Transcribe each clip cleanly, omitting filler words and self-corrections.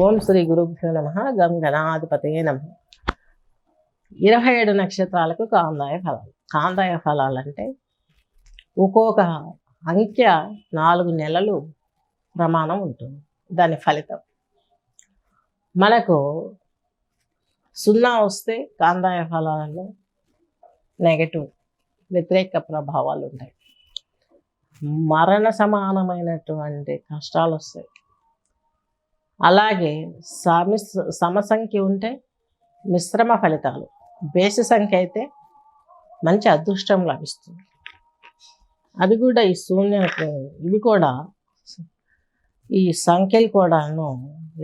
ఓం శ్రీ గురుభ్యో నమః. గం గణాధిపతయే నమః. 27 నక్షత్రాలకు కాందాయ ఫలాలు. కాందాయ ఫలాలు అంటే ఒక్కొక్క అంకె 4 నెలలు ప్రమాణం ఉంటుంది. దాని ఫలితం మనకు 0 వస్తే కాందాయ ఫలాలలో నెగటివ్ వ్యతిరేక ప్రభావాలు ఉంటాయి. మరణ సమానమైనటువంటి కష్టాలు వస్తాయి. అలాగే సమసంఖ్య ఉంటే మిశ్రమ ఫలితాలు, బేసి సంఖ్య అయితే మంచి అదృష్టం లభిస్తుంది. అది కూడా ఈ ఇవి కూడా ఈ సంఖ్యలు కూడాను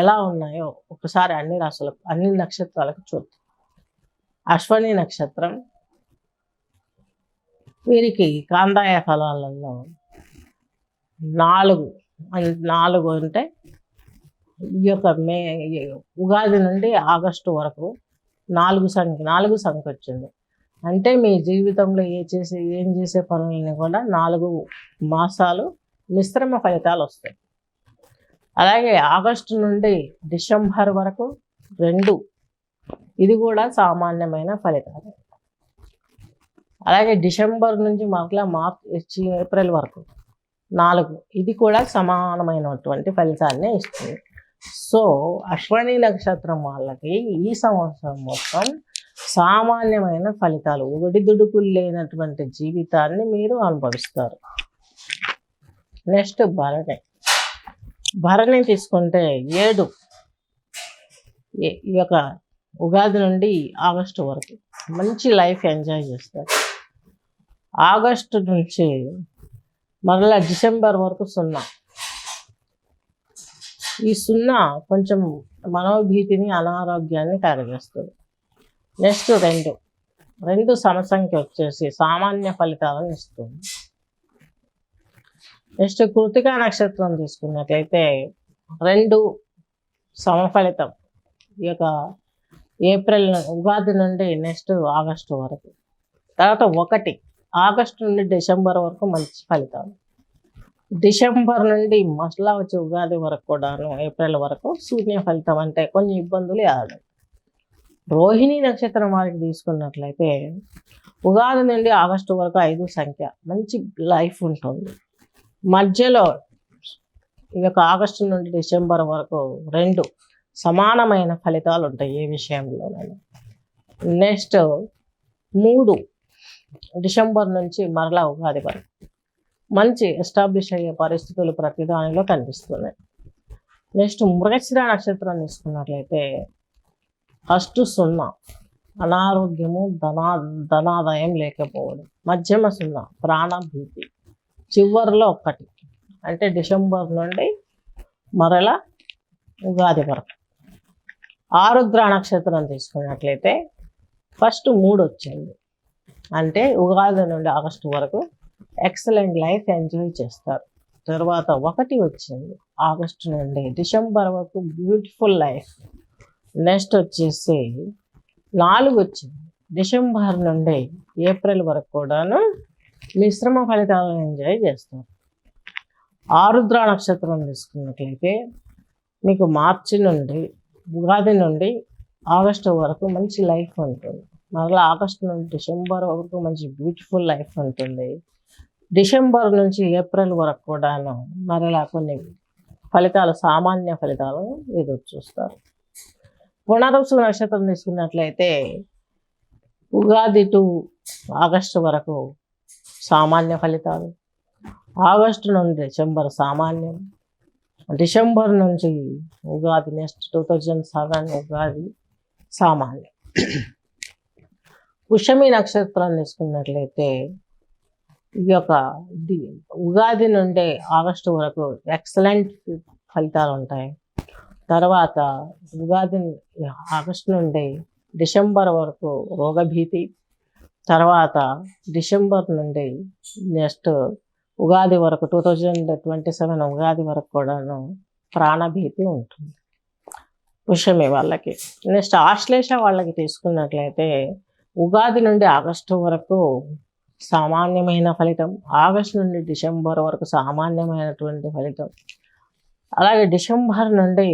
ఎలా ఉన్నాయో ఒకసారి అన్ని రాశులకు అన్ని నక్షత్రాలకు చూద్దాం. అశ్వని నక్షత్రం వీరికి కాందాయ ఫలాలలో 4 అంటే ఈ యొక్క ఉగాది నుండి ఆగస్టు వరకు 4 సంఖ్య వచ్చింది. అంటే మీ జీవితంలో ఏం చేసే పనులని కూడా 4 మాసాలు మిశ్రమ ఫలితాలు వస్తాయి. అలాగే ఆగస్టు నుండి డిసెంబర్ వరకు 2, ఇది కూడా సామాన్యమైన ఫలితాలు. అలాగే డిసెంబర్ నుంచి మార్చి ఏప్రిల్ వరకు 4, ఇది కూడా సమానమైనటువంటి ఫలితాన్ని ఇస్తుంది. సో అశ్వని నక్షత్రం వాళ్ళకి ఈ సంవత్సరం మొత్తం సామాన్యమైన ఫలితాలు, ఒడిదుడుకులు లేనటువంటి జీవితాన్ని మీరు అనుభవిస్తారు. నెక్స్ట్ భరణి తీసుకుంటే 7, ఈ యొక్క ఉగాది నుండి ఆగస్టు వరకు మంచి లైఫ్ ఎంజాయ్ చేస్తారు. ఆగస్టు నుంచి మరలా డిసెంబర్ వరకు 0. ఈ 0 కొంచెం మనోభీతిని, అనారోగ్యాన్ని కలగజేస్తుంది. నెక్స్ట్ 2 సమసంఖ్య వచ్చేసి సామాన్య ఫలితాలను ఇస్తుంది. నెక్స్ట్ కృతికా నక్షత్రం తీసుకున్నట్లయితే 2 సమఫలితం. ఈ యొక్క ఏప్రిల్ ఉగాది నుండి నెక్స్ట్ ఆగస్టు వరకు. తర్వాత 1 ఆగస్టు నుండి డిసెంబర్ వరకు మంచి ఫలితాలు. డిసెంబర్ నుండి మసలా వచ్చే ఉగాది వరకు కూడాను ఏప్రిల్ వరకు శూన్య ఫలితం, అంటే కొన్ని ఇబ్బందులు ఆడదు. రోహిణి నక్షత్రం వారికి తీసుకున్నట్లయితే ఉగాది నుండి ఆగస్టు వరకు 5 సంఖ్య మంచి లైఫ్ ఉంటుంది. మధ్యలో ఈ యొక్క ఆగస్టు నుండి డిసెంబర్ వరకు 2 సమానమైన ఫలితాలు ఉంటాయి ఏ విషయంలోనైనా. నెక్స్ట్ 3 డిసెంబర్ నుంచి మరలా ఉగాది వరకు మంచి ఎస్టాబ్లిష్ అయ్యే పరిస్థితులు ప్రతి దానిలో కనిపిస్తున్నాయి. నెక్స్ట్ మృగశిర నక్షత్రం తీసుకున్నట్లయితే ఫస్ట్ 0, అనారోగ్యము, ధనాదాయం లేకపోవడం. మధ్యమ 0, ప్రాణభీతి. చివరిలో 1, అంటే డిసెంబర్ నుండి మరలా ఉగాది వరకు. ఆరుద్ర నక్షత్రం తీసుకున్నట్లయితే ఫస్ట్ 3 వచ్చింది, అంటే ఉగాది నుండి ఆగస్టు వరకు ఎక్సలెంట్ లైఫ్ ఎంజాయ్ చేస్తారు. తర్వాత 1 వచ్చింది, ఆగస్టు నుండి డిసెంబర్ వరకు బ్యూటిఫుల్ లైఫ్. నెక్స్ట్ వచ్చేసి 4 వచ్చింది, డిసెంబర్ నుండి ఏప్రిల్ వరకు కూడాను మిశ్రమ ఫలితాలను ఎంజాయ్ చేస్తారు. ఆరుద్ర నక్షత్రం తీసుకున్నట్లయితే మీకు మార్చి నుండి ఉగాది నుండి ఆగస్టు వరకు మంచి లైఫ్ ఉంటుంది. మరలా ఆగస్టు నుండి డిసెంబర్ వరకు మంచి బ్యూటిఫుల్ లైఫ్ ఉంటుంది. డిసెంబర్ నుంచి ఏప్రిల్ వరకు కూడాను మరలా కొన్ని ఫలితాలు, సామాన్య ఫలితాలను ఎదురు చూస్తారు. పునరుసు నక్షత్రం తీసుకున్నట్లయితే ఉగాది టు ఆగస్టు వరకు సామాన్య ఫలితాలు, ఆగస్టు నుండి డిసెంబర్ సామాన్యం, డిసెంబర్ నుంచి ఉగాది నెక్స్ట్ 2007 ఉగాది సామాన్యం. పుష్యమి నక్షత్రం తీసుకున్నట్లయితే ఈ యొక్క ఉగాది నుండి ఆగస్టు వరకు ఎక్సలెంట్ ఫలితాలు ఉంటాయి. తర్వాత ఉగాది ఆగస్టు నుండి డిసెంబర్ వరకు రోగభీతి. తర్వాత డిసెంబర్ నుండి నెక్స్ట్ ఉగాది వరకు 2027 ఉగాది వరకు కూడాను ప్రాణభీతి ఉంటుంది పుష్యమి వాళ్ళకి. నెక్స్ట్ ఆశ్లేష వాళ్ళకి తీసుకున్నట్లయితే ఉగాది నుండి ఆగస్టు వరకు సామాన్యమైన ఫలితం, ఆగస్టు నుండి డిసెంబర్ వరకు సామాన్యమైనటువంటి ఫలితం. అలాగే డిసెంబర్ నుండి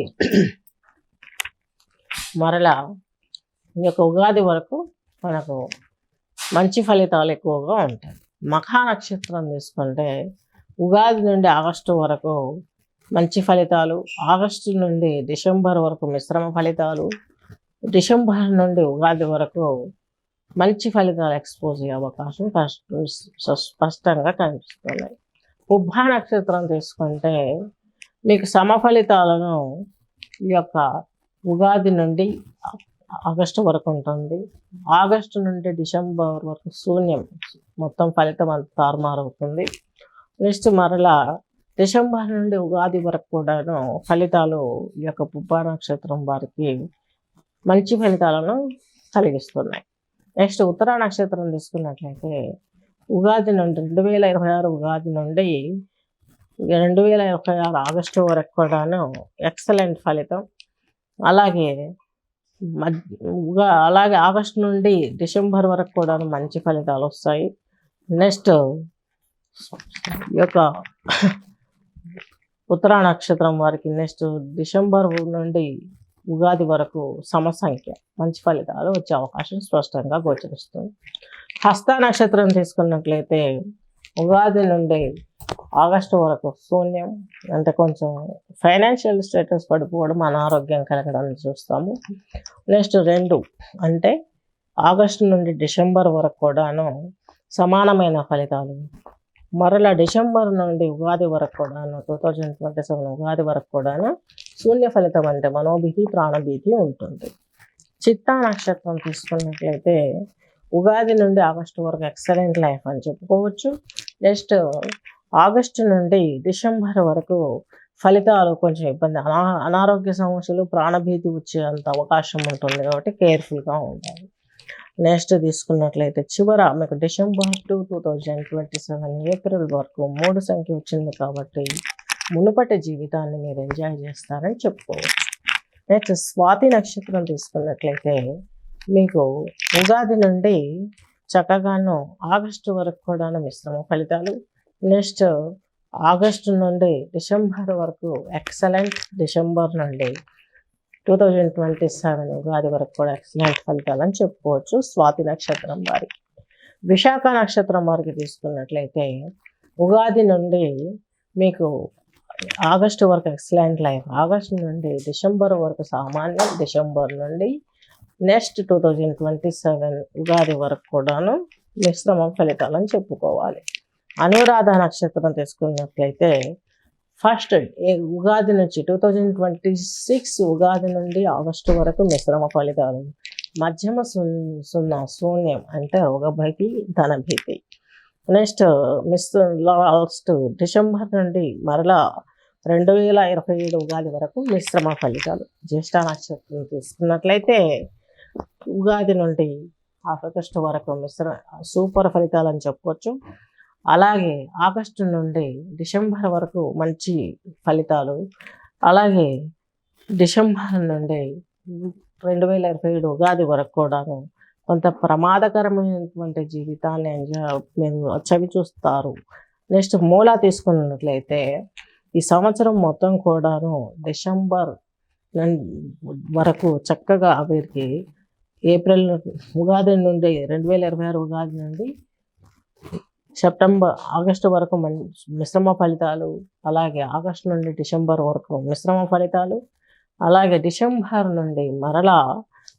మరలా ఈ యొక్క ఉగాది వరకు మనకు మంచి ఫలితాలు ఎక్కువగా ఉంటాయి. మఖా నక్షత్రం తీసుకుంటే ఉగాది నుండి ఆగస్టు వరకు మంచి ఫలితాలు, ఆగస్టు నుండి డిసెంబర్ వరకు మిశ్రమ ఫలితాలు, డిసెంబర్ నుండి ఉగాది వరకు మంచి ఫలితాలు ఎక్స్పోజ్ అయ్యే అవకాశం స్పష్టంగా కనిపిస్తున్నాయి. పుబ్బా నక్షత్రం తీసుకుంటే మీకు సమఫలితాలను ఈ యొక్క ఉగాది నుండి ఆగస్టు వరకు ఉంటుంది. ఆగస్టు నుండి డిసెంబర్ వరకు శూన్యం, మొత్తం ఫలితం అంత తారుమారవుతుంది. నెక్స్ట్ మరలా డిసెంబర్ నుండి ఉగాది వరకు కూడాను ఫలితాలు ఈ యొక్క పుబ్బా నక్షత్రం వారికి మంచి ఫలితాలను కలిగిస్తున్నాయి. నెక్స్ట్ ఉత్తరా నక్షత్రం తీసుకున్నట్లయితే ఉగాది నుండి 2026 ఉగాది నుండి 2026 ఆగస్టు వరకు కూడాను ఎక్సలెంట్ ఫలితం. అలాగే ఆగస్టు నుండి డిసెంబర్ వరకు కూడా మంచి ఫలితాలు వస్తాయి. నెక్స్ట్ ఈ యొక్క ఉత్తరా నక్షత్రం వారికి నెక్స్ట్ డిసెంబర్ నుండి ఉగాది వరకు సమసంఖ్య మంచి ఫలితాలు వచ్చే అవకాశం స్పష్టంగా గోచరిస్తుంది. హస్త నక్షత్రం తీసుకున్నట్లయితే ఉగాది నుండి ఆగస్టు వరకు శూన్యం, అంటే కొంచెం ఫైనాన్షియల్ స్టేటస్ పడిపోవడం, అనారోగ్యం కలగడం చూస్తాము. నెక్స్ట్ 2 అంటే ఆగస్టు నుండి డిసెంబర్ వరకు కూడాను సమానమైన ఫలితాలు. మరలా డిసెంబర్ నుండి ఉగాది వరకు కూడాను 2027 ఉగాది వరకు కూడాను శూన్య ఫలితం, అంటే మనోభీతి ప్రాణభీతి ఉంటుంది. చిత్తా నక్షత్రం తీసుకున్నట్లయితే ఉగాది నుండి ఆగస్టు వరకు ఎక్సలెంట్ లైఫ్ అని చెప్పుకోవచ్చు. నెక్స్ట్ ఆగస్టు నుండి డిసెంబర్ వరకు ఫలితాలు కొంచెం ఇబ్బంది, అనారోగ్య సమస్యలు, ప్రాణభీతి వచ్చేంత అవకాశం ఉంటుంది కాబట్టి కేర్ఫుల్గా ఉండాలి. నెక్స్ట్ తీసుకున్నట్లయితే చివర మీకు డిసెంబర్ టు 2027 ఏప్రిల్ వరకు 3 సంఖ్య వచ్చింది కాబట్టి మునుపటి జీవితాన్ని మీరు ఎంజాయ్ చేస్తారని చెప్పుకోవచ్చు. నెక్స్ట్ స్వాతి నక్షత్రం తీసుకున్నట్లయితే మీకు ఉగాది నుండి చక్కగాను ఆగస్టు వరకు కూడా మిశ్రమ ఫలితాలు. నెక్స్ట్ ఆగస్టు నుండి డిసెంబర్ వరకు ఎక్సలెంట్, డిసెంబర్ నుండి 2027 ఉగాది వరకు కూడా ఎక్సలెంట్ ఫలితాలు అని చెప్పుకోవచ్చు స్వాతి నక్షత్రం వారికి. విశాఖ నక్షత్రం వారికి తీసుకున్నట్లయితే ఉగాది నుండి మీకు ఆగస్టు వరకు ఎక్సలెంట్ లైఫ్, ఆగస్టు నుండి డిసెంబర్ వరకు సామాన్యం, డిసెంబర్ నుండి నెక్స్ట్ 2027 ఉగాది వరకు కూడాను మిశ్రమ ఫలితాలని చెప్పుకోవాలి. అనురాధ నక్షత్రం తీసుకున్నట్లయితే ఫస్ట్ ఉగాది నుంచి 2026 ఉగాది నుండి ఆగస్టు వరకు మిశ్రమ ఫలితాలు, మధ్యమ శూన్యం అంటే రోగభీతి, ధనభీతి. నెక్స్ట్ లాస్ట్ డిసెంబర్ నుండి మరలా 2027 ఉగాది వరకు మిశ్రమ ఫలితాలు. జ్యేష్ఠ నక్షత్రం తీసుకున్నట్లయితే ఉగాది నుండి ఆగస్టు వరకు సూపర్ ఫలితాలు అని చెప్పవచ్చు. అలాగే ఆగస్టు నుండి డిసెంబర్ వరకు మంచి ఫలితాలు, అలాగే డిసెంబర్ నుండి 2027 ఉగాది వరకు కూడాను కొంత ప్రమాదకరమైనటువంటి జీవితాన్ని మీరు చవి చూస్తారు. నెక్స్ట్ మూలా తీసుకున్నట్లయితే ఈ సంవత్సరం మొత్తం కూడాను డిసెంబర్ వరకు చక్కగా వీరికి ఏప్రిల్ ఉగాది నుండి 2026 ఉగాది నుండి ఆగస్టు వరకు మిశ్రమ ఫలితాలు, అలాగే ఆగస్టు నుండి డిసెంబర్ వరకు మిశ్రమ ఫలితాలు, అలాగే డిసెంబర్ నుండి మరలా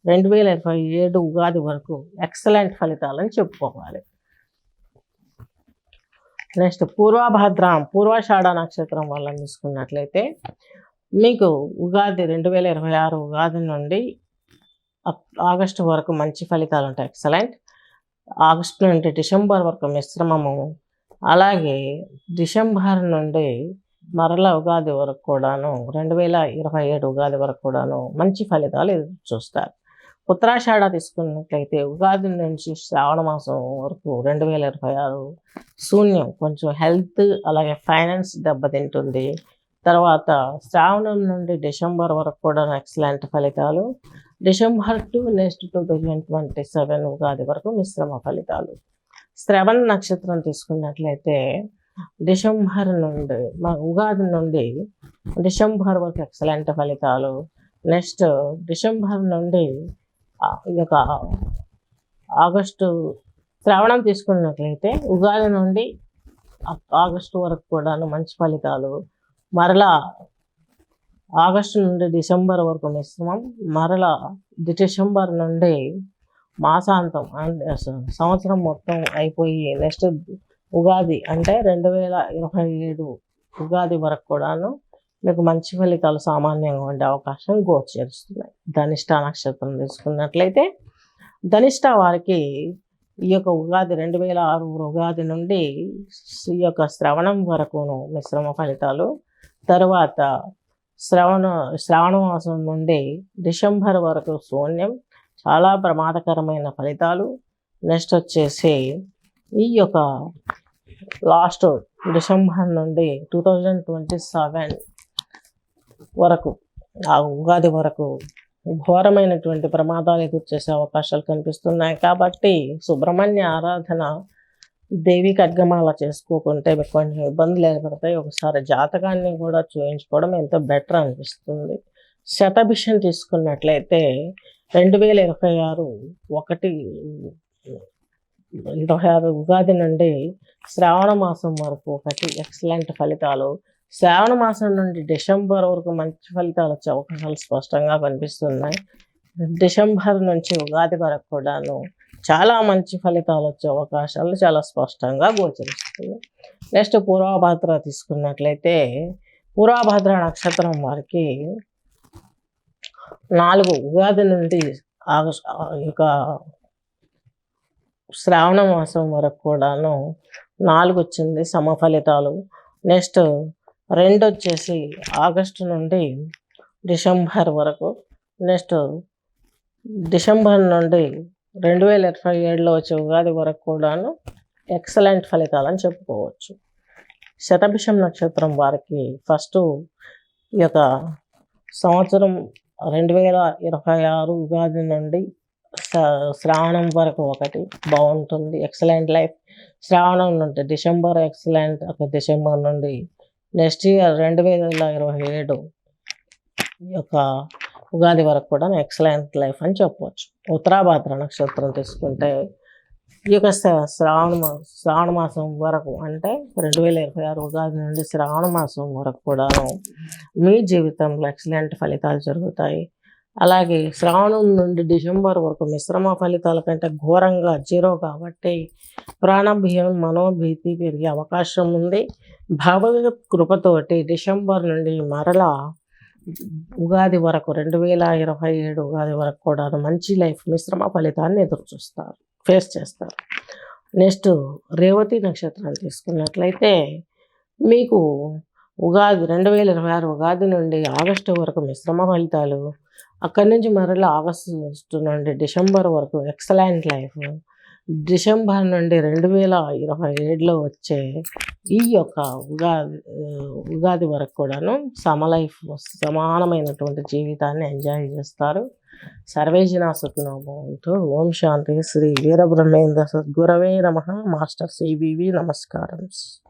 2027 ఉగాది వరకు ఎక్సలెంట్ ఫలితాలని చెప్పుకోవాలి. నెక్స్ట్ పూర్వాషాఢ నక్షత్రం వల్ల తీసుకున్నట్లయితే మీకు ఉగాది 2026 ఉగాది నుండి ఆగస్టు వరకు మంచి ఫలితాలు ఉంటాయి, ఎక్సలెంట్. ఆగస్టు నుండి డిసెంబర్ వరకు మిశ్రమము, అలాగే డిసెంబర్ నుండి మరలా ఉగాది వరకు కూడాను 2027 ఉగాది వరకు కూడాను మంచి ఫలితాలు చూస్తారు. ఉత్తరాషాఢ తీసుకున్నట్లయితే ఉగాది నుంచి శ్రావణ మాసం వరకు 2026 శూన్యం, కొంచెం హెల్త్ అలాగే ఫైనాన్స్ దెబ్బతింటుంది. తర్వాత శ్రావణం నుండి డిసెంబర్ వరకు కూడా ఎక్సలెంట్ ఫలితాలు, డిసెంబర్ టు నెక్స్ట్ 2027 ఉగాది వరకు మిశ్రమ ఫలితాలు. శ్రవణ నక్షత్రం తీసుకున్నట్లయితే డిసెంబర్ నుండి ఉగాది నుండి డిసెంబర్ వరకు ఎక్సలెంట్ ఫలితాలు, నెక్స్ట్ డిసెంబర్ నుండి ఈ యొక్క ఆగస్టు శ్రావణం తీసుకున్నట్లయితే ఉగాది నుండి ఆగస్టు వరకు కూడాను మంచి ఫలితాలు. మరలా ఆగస్టు నుండి డిసెంబర్ వరకు మిశ్రమం. మరలా డిసెంబర్ నుండి మాసాంతం అంటే సంవత్సరం మొత్తం అయిపోయి నెక్స్ట్ ఉగాది అంటే 2027 ఉగాది వరకు కూడాను మీకు మంచి ఫలితాలు సామాన్యంగా ఉండే అవకాశం గోచరిస్తున్నాయి. ధనిష్ట నక్షత్రం తీసుకున్నట్లయితే ధనిష్ట వారికి ఈ యొక్క ఉగాది 2006 ఉగాది నుండి ఈ యొక్క శ్రవణం వరకును మిశ్రమ ఫలితాలు. తర్వాత శ్రావణ మాసం నుండి డిసెంబర్ వరకు శూన్యం, చాలా ప్రమాదకరమైన ఫలితాలు. నెక్స్ట్ వచ్చేసి ఈ యొక్క లాస్ట్ డిసెంబర్ నుండి 2027 వరకు ఆ ఉగాది వరకు ఘోరమైనటువంటి ప్రమాదాలు ఎదుర్చేసే అవకాశాలు కనిపిస్తున్నాయి. కాబట్టి సుబ్రహ్మణ్య ఆరాధన, దేవి ఖడ్గమాల చేసుకోకుంటే మీకు కొన్ని ఇబ్బందులు ఏర్పడతాయి. ఒకసారి జాతకాన్ని కూడా చూయించుకోవడం ఎంతో బెటర్ అనిపిస్తుంది. శతభిషం తీసుకున్నట్లయితే 2026 ఉగాది నుండి శ్రావణ మాసం వరకు ఒకటి ఎక్సలెంట్ ఫలితాలు. శ్రావణ మాసం నుండి డిసెంబర్ వరకు మంచి ఫలితాలు వచ్చే అవకాశాలు స్పష్టంగా కనిపిస్తున్నాయి. డిసెంబర్ నుంచి ఉగాది వరకు కూడాను చాలా మంచి ఫలితాలు వచ్చే అవకాశాలు చాలా స్పష్టంగా గోచరిస్తుంది. నెక్స్ట్ పూర్వభద్ర తీసుకున్నట్లయితే పూర్వభద్ర నక్షత్రం వారికి 4 ఉగాది నుండి ఇక శ్రావణ మాసం వరకు కూడాను 4 వచ్చింది సమ ఫలితాలు. నెక్స్ట్ 2 వచ్చేసి ఆగస్టు నుండి డిసెంబర్ వరకు. నెక్స్ట్ డిసెంబర్ నుండి 2027లో వచ్చే ఉగాది వరకు కూడాను ఎక్సలెంట్ ఫలితాలు అని చెప్పుకోవచ్చు. శతభిషం నక్షత్రం వారికి ఫస్ట్ ఈ యొక్క సంవత్సరం 2026 ఉగాది నుండి శ్రావణం వరకు ఒకటి బాగుంటుంది, ఎక్సలెంట్ లైఫ్. శ్రావణం నుండి డిసెంబర్ ఎక్సలెంట్, డిసెంబర్ నుండి నెక్స్ట్ ఇయర్ 2027 ఈ యొక్క ఉగాది వరకు కూడా ఎక్సలెంట్ లైఫ్ అని చెప్పవచ్చు. ఉత్తరాభాద్ర నక్షత్రం తీసుకుంటే ఈ యొక్క శ్రావణ మాసం వరకు అంటే 2026 ఉగాది నుండి శ్రావణ మాసం వరకు కూడా మీ జీవితంలో ఎక్సలెంట్ ఫలితాలు జరుగుతాయి. అలాగే శ్రావణం నుండి డిసెంబర్ వరకు మిశ్రమ ఫలితాల కంటే ఘోరంగా 0 కాబట్టి ప్రాణభయం, మనోభీతి పెరిగే అవకాశం ఉంది. భగవత్ కృపతోటి డిసెంబర్ నుండి మరలా ఉగాది వరకు 2027 ఉగాది వరకు కూడా మంచి లైఫ్ మిశ్రమ ఫలితాన్ని ఫేస్ చేస్తారు. నెక్స్ట్ రేవతి నక్షత్రాన్ని తీసుకున్నట్లయితే మీకు ఉగాది 2026 ఉగాది నుండి ఆగస్టు వరకు మిశ్రమ ఫలితాలు. అక్కడి నుంచి మరలా ఆగస్టు నుండి డిసెంబర్ వరకు ఎక్సలెంట్ లైఫ్. డిసెంబర్ నుండి 2027లో వచ్చే ఈ యొక్క ఉగాది వరకు కూడాను సమానమైనటువంటి జీవితాన్ని ఎంజాయ్ చేస్తారు. సర్వేజన సుఖినో భవంతు. ఓం శాంతి. శ్రీ వీరబ్రహ్మేంద్ర సద్గురవే నమః. మాస్టర్ సివివి నమస్కారం.